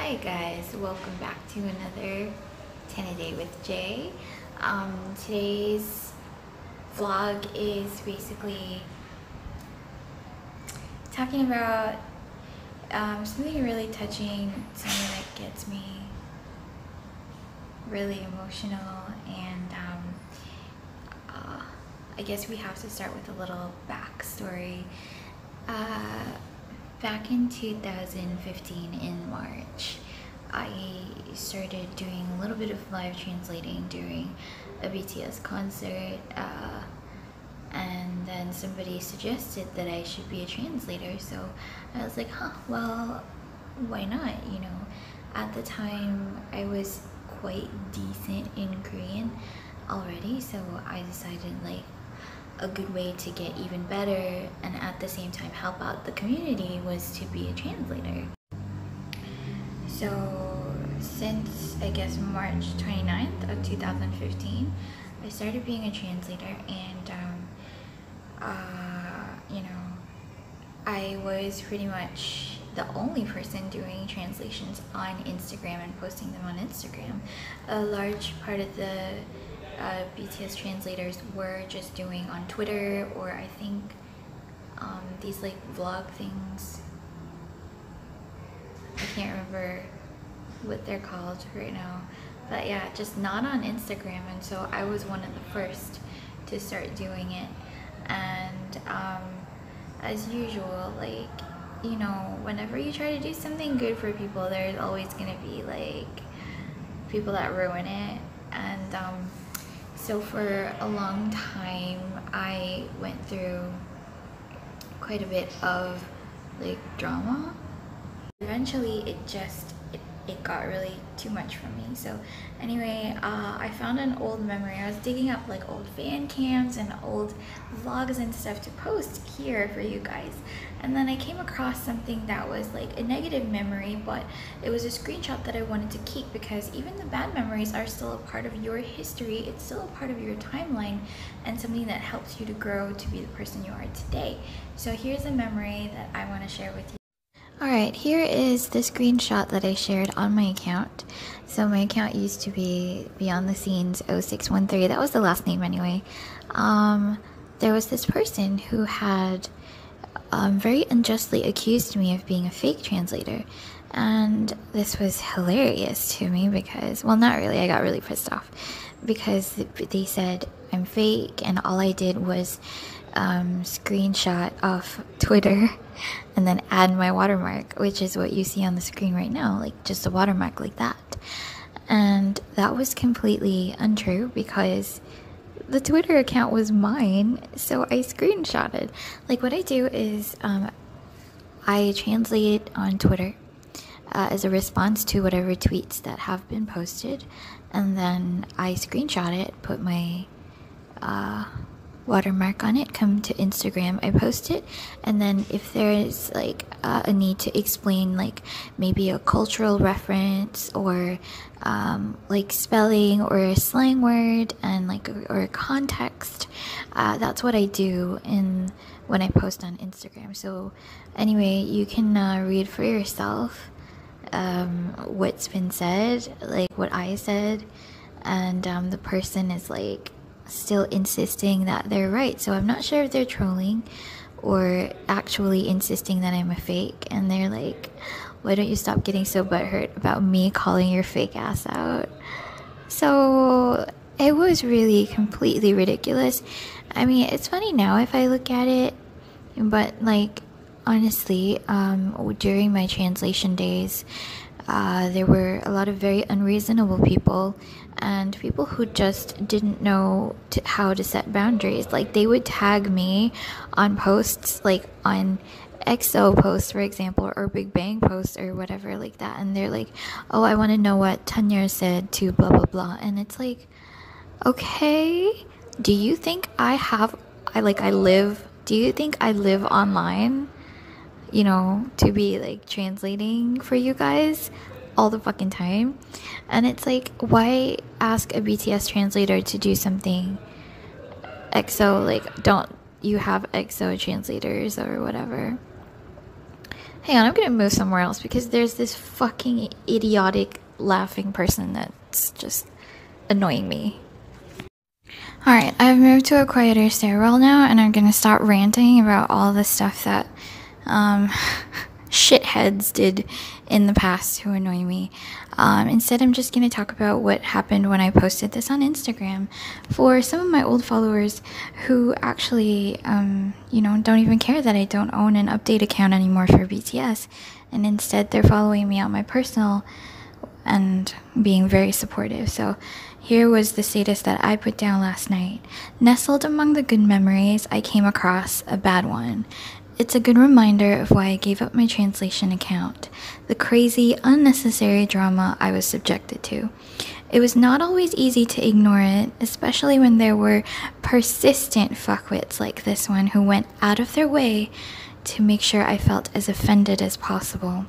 Hi guys, welcome back to another 10 a day with Jay. Today's vlog is basically talking about something really touching, something that gets me really emotional, and I guess we have to start with a little backstory. Back in 2015 in March, I started doing a little bit of live translating during a BTS concert, and then somebody suggested that I should be a translator, so I was like, well, why not, you know. At the time, I was quite decent in Korean already, so I decided like a good way to get even better and at the same time help out the community was to be a translator. So since I guess March 29th of 2015, I started being a translator, and you know, I was pretty much the only person doing translations on Instagram and posting them on Instagram. A large part of the BTS translators were just doing on Twitter, or I think these like vlog things. I can't remember what they're called right now, but yeah, just not on Instagram. And so I was one of the first to start doing it. And as usual, like, you know, whenever you try to do something good for people, there's always gonna be like people that ruin it. And so for a long time, I went through quite a bit of like drama. Eventually, it got really too much for me. So anyway, I found an old memory. I was digging up like old fan cams and old vlogs and stuff to post here for you guys. And then I came across something that was like a negative memory, but it was a screenshot that I wanted to keep, because even the bad memories are still a part of your history. It's still a part of your timeline and something that helps you to grow to be the person you are today. So here's a memory that I want to share with you. Alright, here is the screenshot that I shared on my account. So my account used to be Beyond the Scenes 0613. That was the last name anyway. There was this person who had very unjustly accused me of being a fake translator. And this was hilarious to me because, well, not really, I got really pissed off. Because they said I'm fake, and all I did was screenshot off Twitter and then add my watermark, which is what you see on the screen right now, like just a watermark like that. And that was completely untrue because the Twitter account was mine, so I screenshotted. Like, what I do is I translate on Twitter as a response to whatever tweets that have been posted, and then I screenshot it, put my watermark on it, come to Instagram, I post it, and then if there is like a need to explain like maybe a cultural reference or like spelling or a slang word and like or a context, that's what I do when I post on Instagram. So anyway, you can read for yourself what's been said, like what I said, and the person is like still insisting that they're right. So I'm not sure if they're trolling or actually insisting that I'm a fake, and they're like, why don't you stop getting so butthurt about me calling your fake ass out? So it was really completely ridiculous. I mean, it's funny now if I look at it, but like honestly, during my translation days, there were a lot of very unreasonable people and people who just didn't know how to set boundaries. Like, they would tag me on posts, like on EXO posts, for example, or Big Bang posts or whatever like that, and they're like, oh, I want to know what Tanya said to blah blah blah. And it's like, okay, do you think do you think I live online, you know, to be like translating for you guys all the fucking time? And it's like, why ask a BTS translator to do something EXO? Like, don't you have EXO translators or whatever? Hang on, I'm gonna move somewhere else because there's this fucking idiotic laughing person that's just annoying me. Alright, I've moved to a quieter stairwell now, and I'm gonna stop ranting about all the stuff that shitheads did in the past to annoy me. Instead, I'm just gonna talk about what happened when I posted this on Instagram for some of my old followers who actually, don't even care that I don't own an update account anymore for BTS, and instead they're following me on my personal and being very supportive. So here was the status that I put down last night. Nestled among the good memories, I came across a bad one. It's a good reminder of why I gave up my translation account, the crazy, unnecessary drama I was subjected to. It was not always easy to ignore it, especially when there were persistent fuckwits like this one who went out of their way to make sure I felt as offended as possible.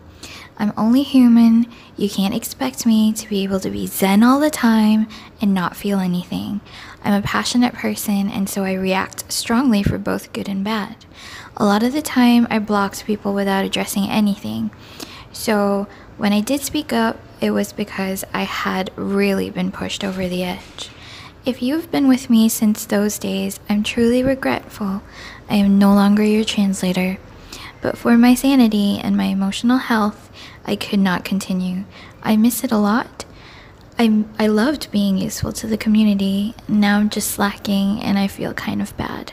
I'm only human. You can't expect me to be able to be zen all the time and not feel anything. I'm a passionate person, and so I react strongly for both good and bad. A lot of the time, I blocked people without addressing anything. So when I did speak up, it was because I had really been pushed over the edge. If you've been with me since those days, I'm truly regretful. I am no longer your translator. But for my sanity and my emotional health, I could not continue. I miss it a lot. I loved being useful to the community. Now I'm just slacking and I feel kind of bad.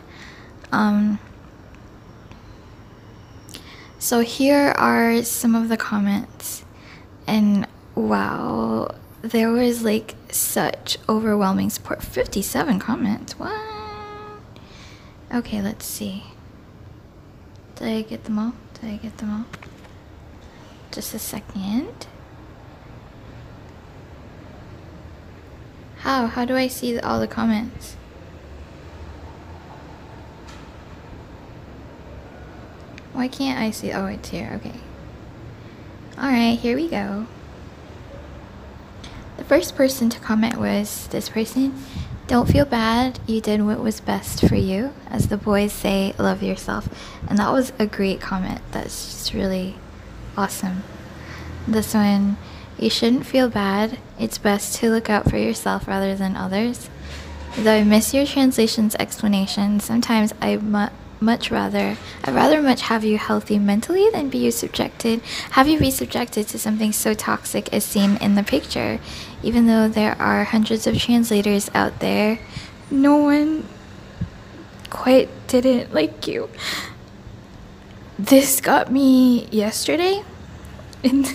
So here are some of the comments. And wow, there was like such overwhelming support. 57 comments. What? Okay, let's see. Did I get them all? Just a second. How do I see all the comments? Why can't I see? Oh, it's here. Okay. Alright, here we go. The first person to comment was this person. Don't feel bad, you did what was best for you. As the boys say, love yourself. And that was a great comment. That's just really awesome. This one, you shouldn't feel bad. It's best to look out for yourself rather than others. Though I miss your translation's explanation, sometimes I'd rather much have you healthy mentally than be subjected to something so toxic as seen in the picture. Even though there are hundreds of translators out there, no one quite didn't like you. This got me yesterday, and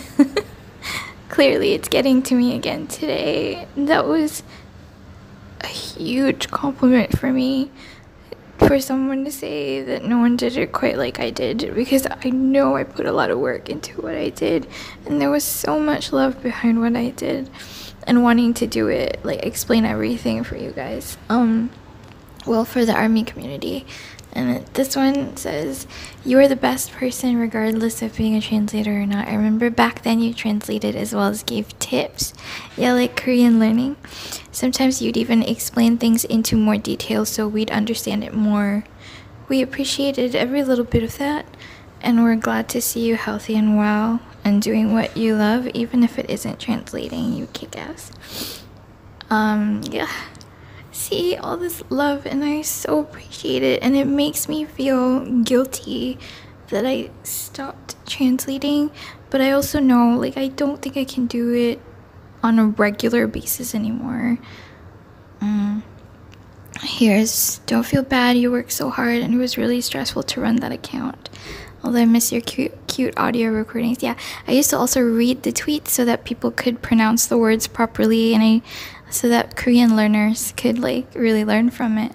clearly it's getting to me again today. That was a huge compliment for me, for someone to say that no one did it quite like I did, because I know I put a lot of work into what I did, and there was so much love behind what I did and wanting to do it, like explain everything for you guys, well, for the ARMY community. And this one says, you are the best person regardless of being a translator or not. I remember back then you translated as well as gave tips. Yeah, like Korean learning. Sometimes you'd even explain things into more detail so we'd understand it more. We appreciated every little bit of that, and we're glad to see you healthy and well and doing what you love, even if it isn't translating. You kick ass. Yeah. See all this love, and I so appreciate it, and it makes me feel guilty that I stopped translating, but I also know, like, I don't think I can do it on a regular basis anymore. Here's, don't feel bad, you worked so hard and it was really stressful to run that account. Although I miss your cute audio recordings. Yeah, I used to also read the tweets so that people could pronounce the words properly, and so that Korean learners could like really learn from it.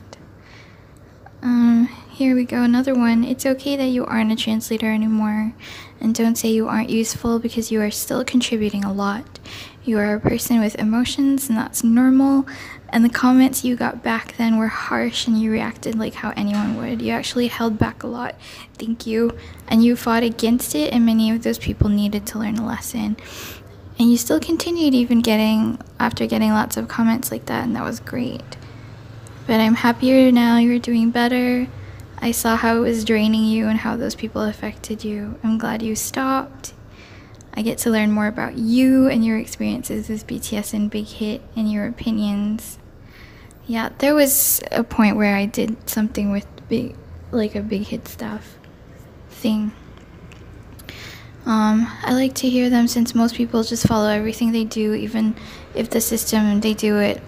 Here we go, another one. It's okay that you aren't a translator anymore, and don't say you aren't useful, because you are still contributing a lot. You are a person with emotions, and that's normal. And the comments you got back then were harsh, and you reacted like how anyone would. You actually held back a lot. Thank you. And you fought against it, and many of those people needed to learn a lesson. And you still continued even after getting lots of comments like that, and that was great. But I'm happier now, you're doing better. I saw how it was draining you and how those people affected you. I'm glad you stopped. I get to learn more about you and your experiences with BTS and Big Hit and your opinions. Yeah, there was a point where I did something with a Big Hit stuff thing. I like to hear them since most people just follow everything they do, even if the system they do it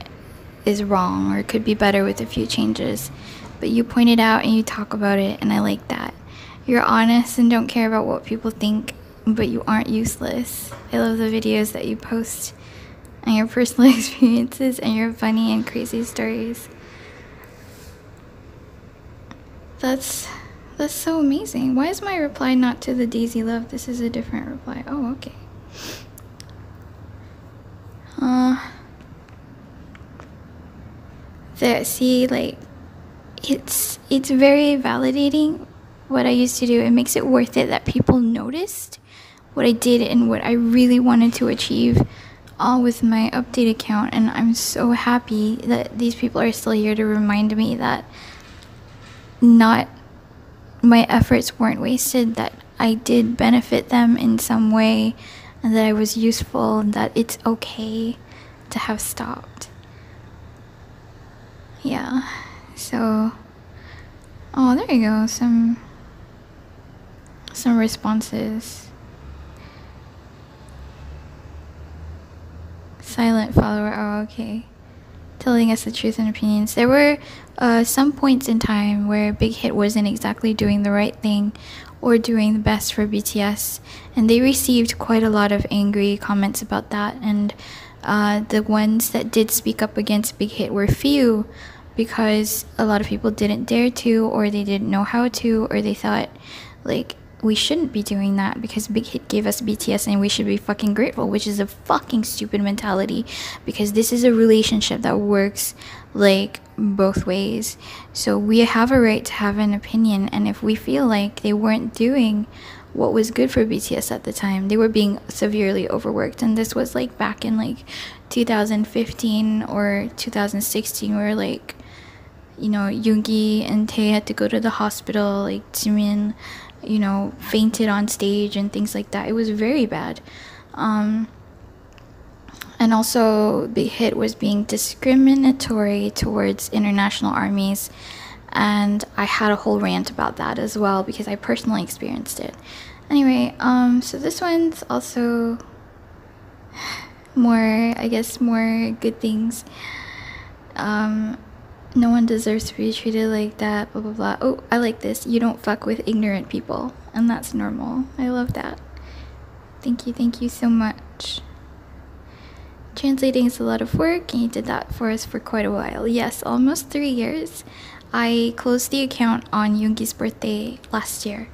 is wrong or could be better with a few changes. But you point it out and you talk about it, and I like that. You're honest and don't care about what people think, but you aren't useless. I love the videos that you post and your personal experiences and your funny and crazy stories. That's so amazing. Why is my reply not to the Daisy Love? This is a different reply. Oh, okay. There, see, like, it's very validating what I used to do. It makes it worth it that people noticed what I did and what I really wanted to achieve, all with my update account. And I'm so happy that these people are still here to remind me that my efforts weren't wasted, that I did benefit them in some way, and that I was useful, and that it's okay to have stopped. Yeah, so, oh, there you go, some responses. Silent follower, oh, okay. Telling us the truth and opinions. There were some points in time where Big Hit wasn't exactly doing the right thing or doing the best for BTS, and they received quite a lot of angry comments about that, and the ones that did speak up against Big Hit were few, because a lot of people didn't dare to, or they didn't know how to, or they thought, like, we shouldn't be doing that because Big Hit gave us BTS and we should be fucking grateful, which is a fucking stupid mentality, because this is a relationship that works like both ways. So we have a right to have an opinion, and if we feel like they weren't doing what was good for BTS at the time, they were being severely overworked, and this was like back in like 2015 or 2016, where like, you know, Yoongi and Tae had to go to the hospital, like Jimin, you know, fainted on stage and things like that. It was very bad. And also Big Hit was being discriminatory towards international armies, and I had a whole rant about that as well because I personally experienced it. Anyway, so this one's also more, I guess, more good things. No one deserves to be treated like that, blah blah blah. Oh, I like this. You don't fuck with ignorant people, and that's normal. I love that. Thank you so much. Translating is a lot of work, and you did that for us for quite a while. Yes, almost 3 years. I closed the account on Yoongi's birthday last year.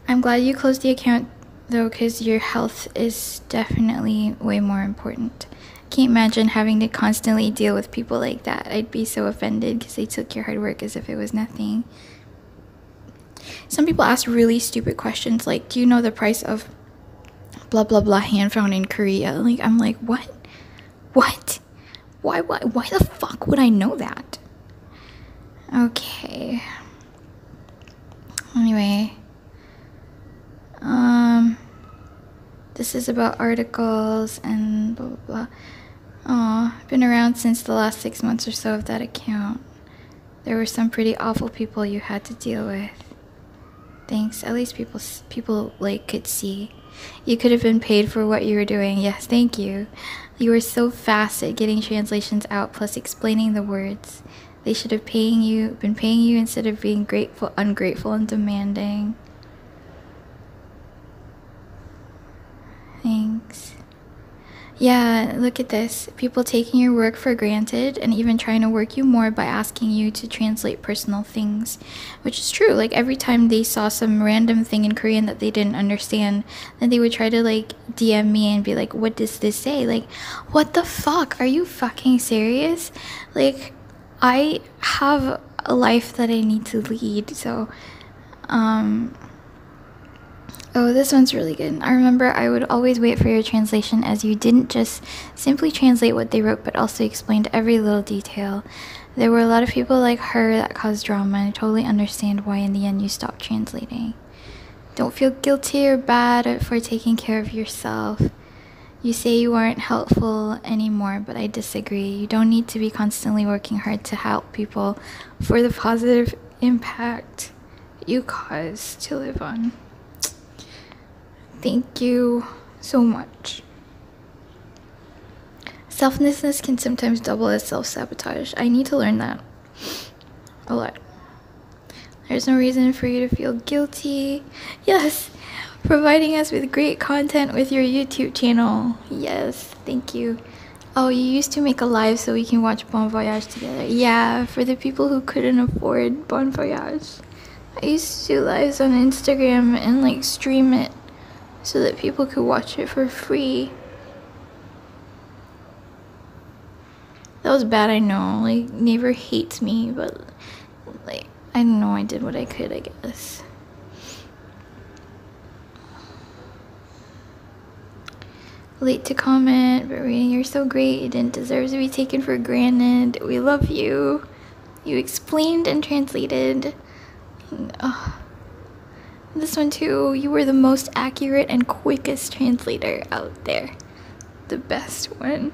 I'm glad you closed the account though, because your health is definitely way more important. Can't imagine having to constantly deal with people like that. I'd be so offended because they took your hard work as if it was nothing. Some people ask really stupid questions like, do you know the price of blah blah blah hand found in Korea? Like, I'm like, what? Why the fuck would I know that? Okay. Anyway, this is about articles and blah blah blah. Aw, been around since the last 6 months or so of that account. There were some pretty awful people you had to deal with. Thanks. At least people like could see. You could have been paid for what you were doing. Yes, thank you. You were so fast at getting translations out, plus explaining the words. They should have been paying you instead of being ungrateful and demanding. Thanks. Yeah, look at this. People taking your work for granted and even trying to work you more by asking you to translate personal things. Which is true. Like, every time they saw some random thing in Korean that they didn't understand, then they would try to, like, DM me and be like, what does this say? Like, what the fuck? Are you fucking serious? Like, I have a life that I need to lead, so, Oh, this one's really good. I remember I would always wait for your translation, as you didn't just simply translate what they wrote, but also explained every little detail. There were a lot of people like her that caused drama, and I totally understand why in the end you stopped translating. Don't feel guilty or bad for taking care of yourself. You say you aren't helpful anymore, but I disagree. You don't need to be constantly working hard to help people for the positive impact you cause to live on. Thank you so much. Selflessness can sometimes double as self-sabotage. I need to learn that a lot. There's no reason for you to feel guilty. Yes, providing us with great content with your YouTube channel. Yes, thank you. Oh, you used to make a live so we can watch Bon Voyage together. Yeah, for the people who couldn't afford Bon Voyage. I used to do lives on Instagram and like stream it so that people could watch it for free. That was bad, I know. Like, neighbor hates me, but like, I don't know, I did what I could, I guess. Late to comment, but reading, you're so great. You didn't deserve to be taken for granted. We love you. You explained and translated. This one too, you were the most accurate and quickest translator out there. The best one.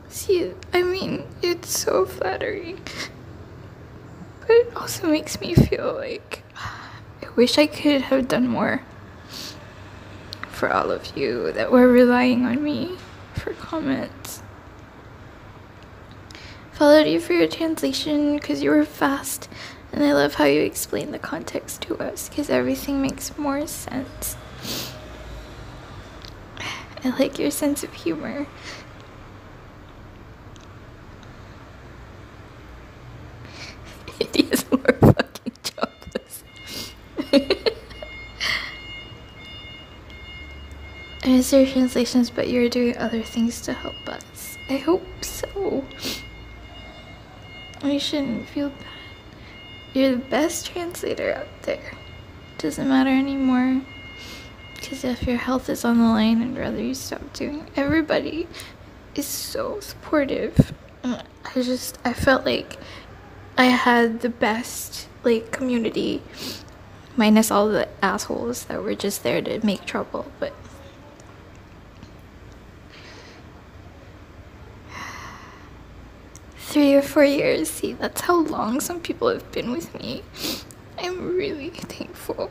See, I mean, it's so flattering. But it also makes me feel like I wish I could have done more for all of you that were relying on me for comments. Followed you for your translation because you were fast, and I love how you explain the context to us because everything makes more sense. I like your sense of humor. It is more fucking jobless. I miss your translations, but you're doing other things to help us. I hope so. We shouldn't feel bad. You're the best translator out there. Doesn't matter anymore. Because if your health is on the line, I'd rather you stop doing it. Everybody is so supportive. I felt like I had the best, like, community. Minus all the assholes that were just there to make trouble, but... Three or 4 years, see, that's how long some people have been with me. I'm really thankful.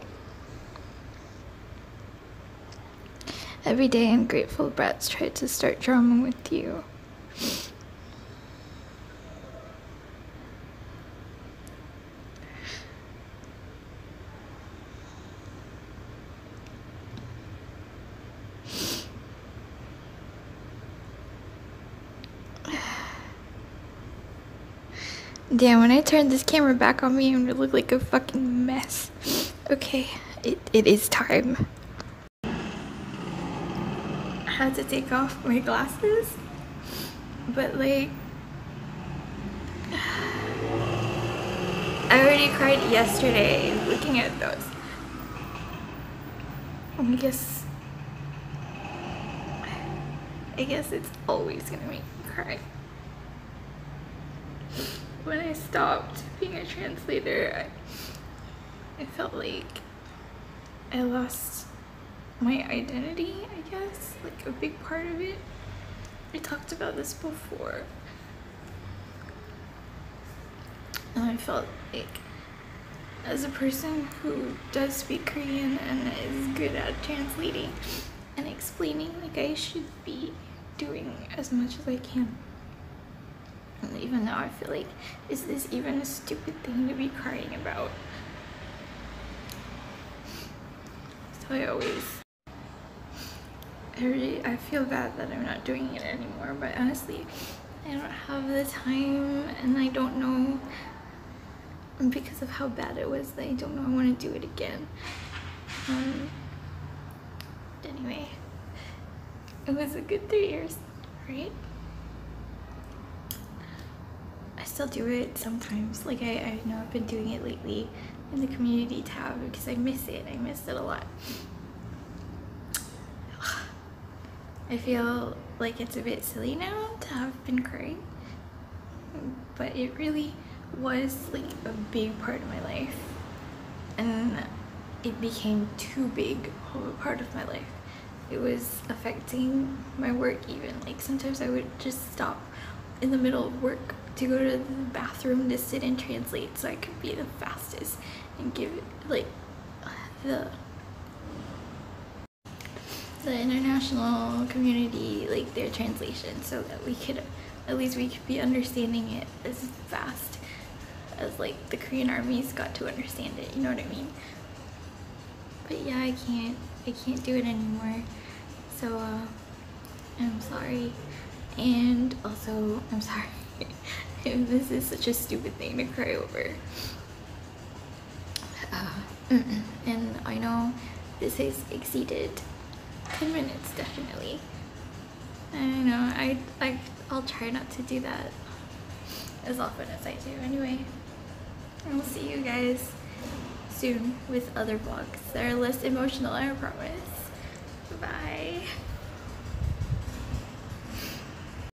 Every day ungrateful brats try to start drama with you. Damn, when I turn this camera back on me, I'm gonna look like a fucking mess. Okay, it is time. I had to take off my glasses, but like, I already cried yesterday looking at those. I guess it's always gonna make me cry. When I stopped being a translator, I felt like I lost my identity, I guess, like a big part of it. I talked about this before. And I felt like, as a person who does speak Korean and is good at translating and explaining, like, I should be doing as much as I can. And even now I feel like, is this even a stupid thing to be crying about? So I feel bad that I'm not doing it anymore, but honestly, I don't have the time, and I don't know, because of how bad it was, that I don't know I want to do it again. Anyway, it was a good 3 years, right? still do it sometimes. Like I know I've been doing it lately in the community tab because I miss it. I missed it a lot. I feel like it's a bit silly now to have been crying, but it really was like a big part of my life, and it became too big of a part of my life. It was affecting my work even. Like sometimes I would just stop in the middle of work to go to the bathroom to sit and translate so I could be the fastest and give like the international community like their translation, so that we could at least we could be understanding it as fast as like the Korean armies got to understand it, you know what I mean? But yeah, I can't do it anymore, so I'm sorry. And also I'm sorry if this is such a stupid thing to cry over. And I know this has exceeded 10 minutes definitely. I know I'll try not to do that as often as I do. Anyway, I'll see you guys soon with other vlogs that are less emotional, I promise. Bye.